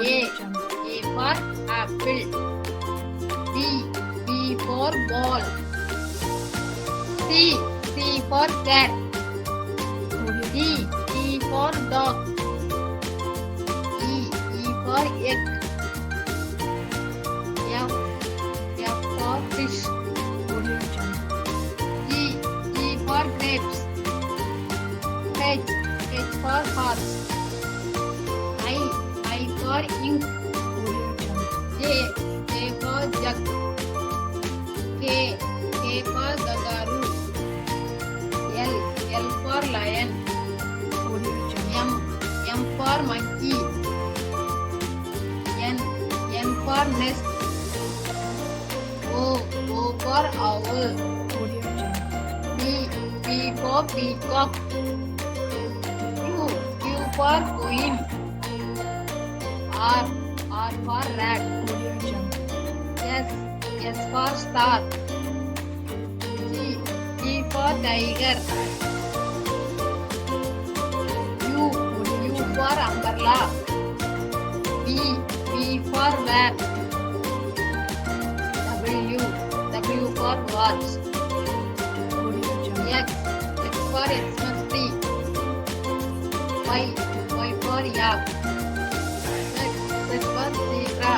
A. A for apple. B for ball. C for cat. D for dog. E for egg. F for fish. G for grapes. H for horse. I for ink. J for jug. K for kangaroo. L for lion. M for monkey. N for nest. O for owl. P for peacock. Q for queen. R for rat. S for star. T for tiger. U for umbrella. V for van. W for watch. X for Xmas tree. Y for yak. Z for zebra.